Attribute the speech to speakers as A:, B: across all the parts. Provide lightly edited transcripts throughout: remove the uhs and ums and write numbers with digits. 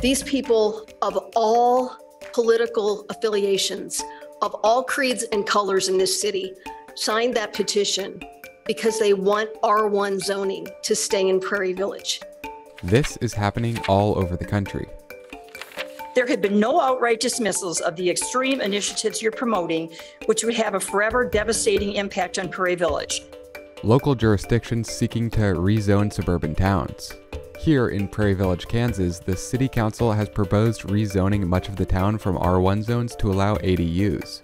A: These people of all political affiliations, of all creeds and colors in this city, signed that petition because they want R1 zoning to stay in Prairie Village.
B: This is happening all over the country.
C: There have been no outright dismissals of the extreme initiatives you're promoting, which would have a forever devastating impact on Prairie Village.
B: Local jurisdictions seeking to rezone suburban towns. Here in Prairie Village, Kansas, the City Council has proposed rezoning much of the town from R1 zones to allow ADUs.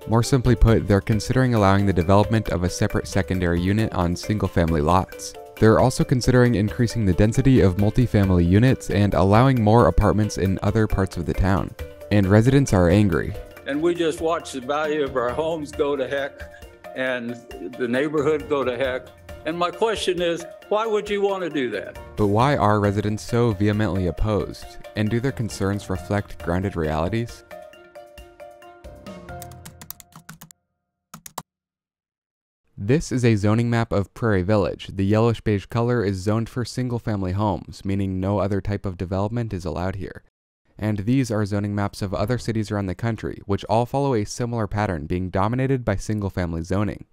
B: More simply put, they're considering allowing the development of a separate secondary unit on single-family lots. They're also considering increasing the density of multifamily units and allowing more apartments in other parts of the town. And residents are angry.
D: And we just watch the value of our homes go to heck and the neighborhood go to heck. And my question is, why would you want to do that?
B: But why are residents so vehemently opposed? And do their concerns reflect grounded realities? This is a zoning map of Prairie Village. The yellowish beige color is zoned for single-family homes, meaning no other type of development is allowed here. And these are zoning maps of other cities around the country, which all follow a similar pattern, being dominated by single-family zoning.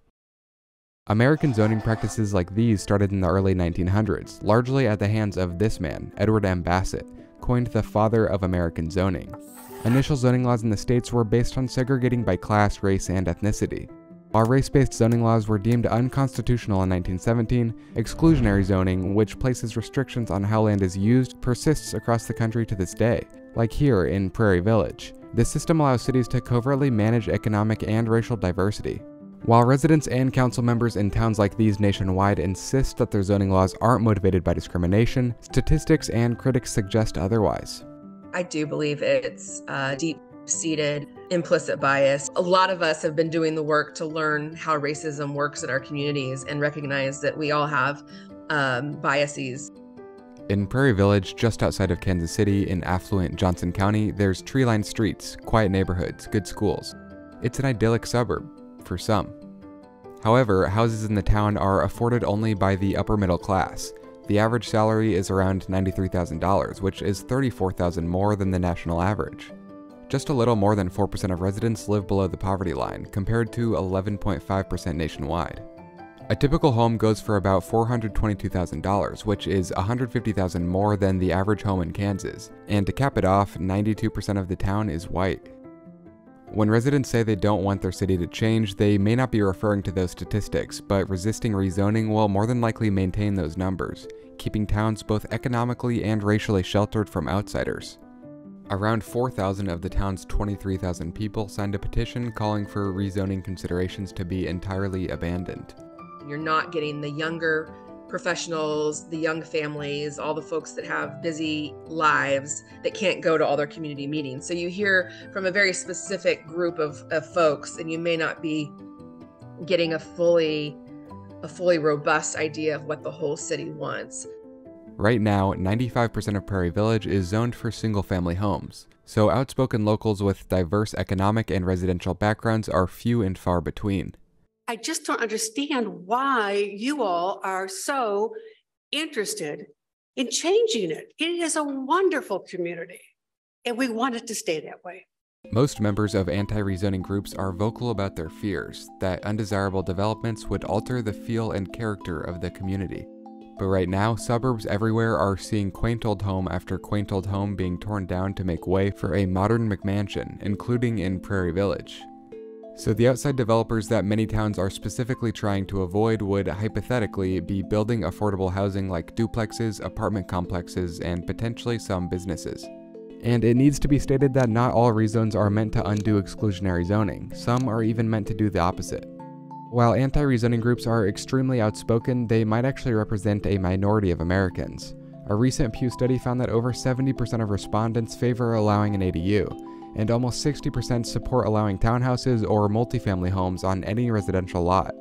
B: American zoning practices like these started in the early 1900s, largely at the hands of this man, Edward M. Bassett, coined the father of American zoning. Initial zoning laws in the states were based on segregating by class, race, and ethnicity. While race-based zoning laws were deemed unconstitutional in 1917, exclusionary zoning, which places restrictions on how land is used, persists across the country to this day, like here in Prairie Village. This system allows cities to covertly manage economic and racial diversity. While residents and council members in towns like these nationwide insist that their zoning laws aren't motivated by discrimination, statistics and critics suggest otherwise.
E: I do believe it's deep-seated implicit bias. A lot of us have been doing the work to learn how racism works in our communities and recognize that we all have biases.
B: In Prairie Village, just outside of Kansas City in affluent Johnson County, there's tree-lined streets, quiet neighborhoods, good schools. It's an idyllic suburb, for some. However, houses in the town are afforded only by the upper middle class. The average salary is around $93,000, which is $34,000 more than the national average. Just a little more than 4% of residents live below the poverty line, compared to 11.5% nationwide. A typical home goes for about $422,000, which is $150,000 more than the average home in Kansas. And to cap it off, 92% of the town is white. When residents say they don't want their city to change, they may not be referring to those statistics, but resisting rezoning will more than likely maintain those numbers, keeping towns both economically and racially sheltered from outsiders. Around 4,000 of the town's 23,000 people signed a petition calling for rezoning considerations to be entirely abandoned.
E: You're not getting the younger professionals, the young families, all the folks that have busy lives that can't go to all their community meetings. So you hear from a very specific group of folks, and you may not be getting a fully robust idea of what the whole city wants.
B: Right now, 95% of Prairie Village is zoned for single-family homes, so outspoken locals with diverse economic and residential backgrounds are few and far between.
F: I just don't understand why you all are so interested in changing it. It is a wonderful community, and we want it to stay that way.
B: Most members of anti-rezoning groups are vocal about their fears that undesirable developments would alter the feel and character of the community. But right now, suburbs everywhere are seeing quaint old home after quaint old home being torn down to make way for a modern McMansion, including in Prairie Village. So the outside developers that many towns are specifically trying to avoid would hypothetically be building affordable housing like duplexes, apartment complexes, and potentially some businesses. And it needs to be stated that not all rezones are meant to undo exclusionary zoning. Some are even meant to do the opposite. While anti-rezoning groups are extremely outspoken, they might actually represent a minority of Americans. A recent Pew study found that over 70% of respondents favor allowing an ADU, and almost 60% support allowing townhouses or multifamily homes on any residential lot.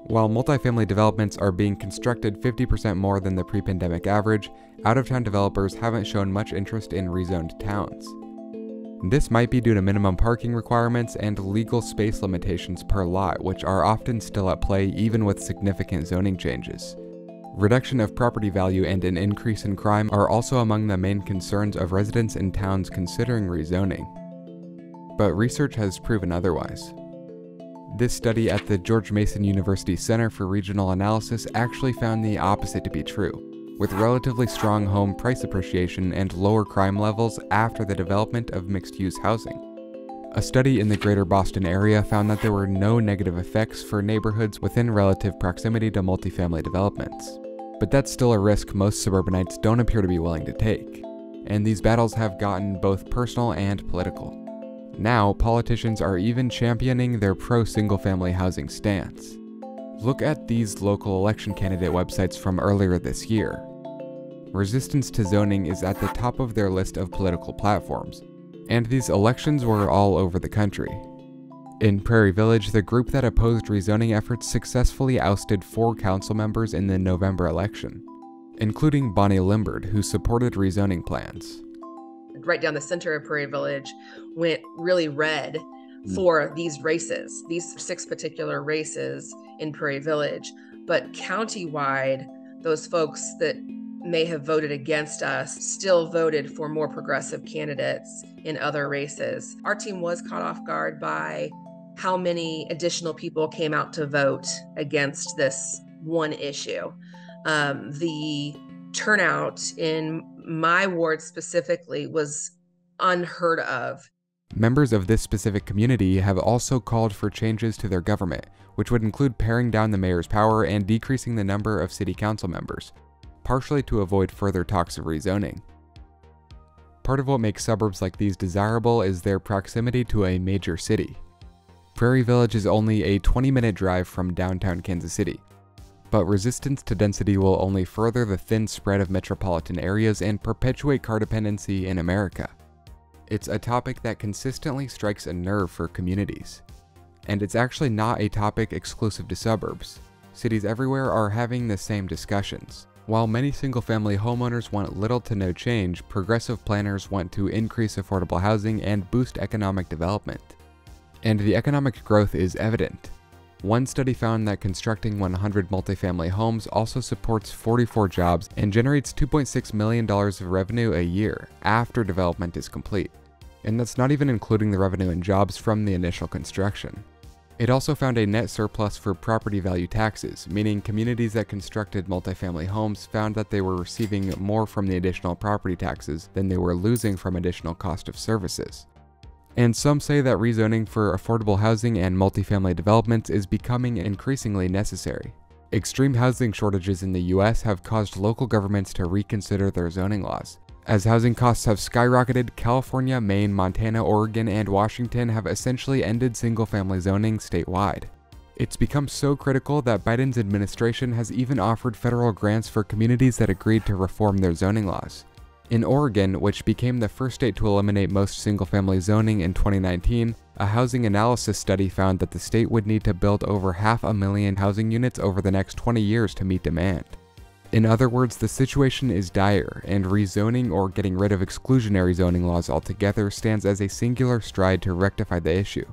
B: While multifamily developments are being constructed 50% more than the pre-pandemic average, out-of-town developers haven't shown much interest in rezoned towns. This might be due to minimum parking requirements and legal space limitations per lot, which are often still at play even with significant zoning changes. Reduction of property value and an increase in crime are also among the main concerns of residents in towns considering rezoning. But research has proven otherwise. This study at the George Mason University Center for Regional Analysis actually found the opposite to be true, with relatively strong home price appreciation and lower crime levels after the development of mixed-use housing. A study in the greater Boston area found that there were no negative effects for neighborhoods within relative proximity to multifamily developments. But that's still a risk most suburbanites don't appear to be willing to take, and these battles have gotten both personal and political. Now, politicians are even championing their pro-single-family housing stance. Look at these local election candidate websites from earlier this year. Resistance to zoning is at the top of their list of political platforms, and these elections were all over the country. In Prairie Village, the group that opposed rezoning efforts successfully ousted 4 council members in the November election, including Bonnie Limbard, who supported rezoning plans.
E: Right down the center of Prairie Village went really red for these races, these 6 particular races in Prairie Village. But countywide, those folks that may have voted against us still voted for more progressive candidates in other races. Our team was caught off guard by how many additional people came out to vote against this one issue. The turnout in my ward specifically was unheard of.
B: Members of this specific community have also called for changes to their government, which would include paring down the mayor's power and decreasing the number of city council members, partially to avoid further talks of rezoning. Part of what makes suburbs like these desirable is their proximity to a major city. Prairie Village is only a 20-minute drive from downtown Kansas City, but resistance to density will only further the thin spread of metropolitan areas and perpetuate car dependency in America. It's a topic that consistently strikes a nerve for communities. And it's actually not a topic exclusive to suburbs. Cities everywhere are having the same discussions. While many single-family homeowners want little to no change, progressive planners want to increase affordable housing and boost economic development. And the economic growth is evident. One study found that constructing 100 multifamily homes also supports 44 jobs and generates $2.6 million of revenue a year after development is complete. And that's not even including the revenue and jobs from the initial construction. It also found a net surplus for property value taxes, meaning communities that constructed multifamily homes found that they were receiving more from the additional property taxes than they were losing from additional cost of services. And some say that rezoning for affordable housing and multifamily developments is becoming increasingly necessary. Extreme housing shortages in the US have caused local governments to reconsider their zoning laws. As housing costs have skyrocketed, California, Maine, Montana, Oregon, and Washington have essentially ended single-family zoning statewide. It's become so critical that Biden's administration has even offered federal grants for communities that agreed to reform their zoning laws. In Oregon, which became the first state to eliminate most single-family zoning in 2019, a housing analysis study found that the state would need to build over 500,000 housing units over the next 20 years to meet demand. In other words, the situation is dire, and rezoning or getting rid of exclusionary zoning laws altogether stands as a singular stride to rectify the issue.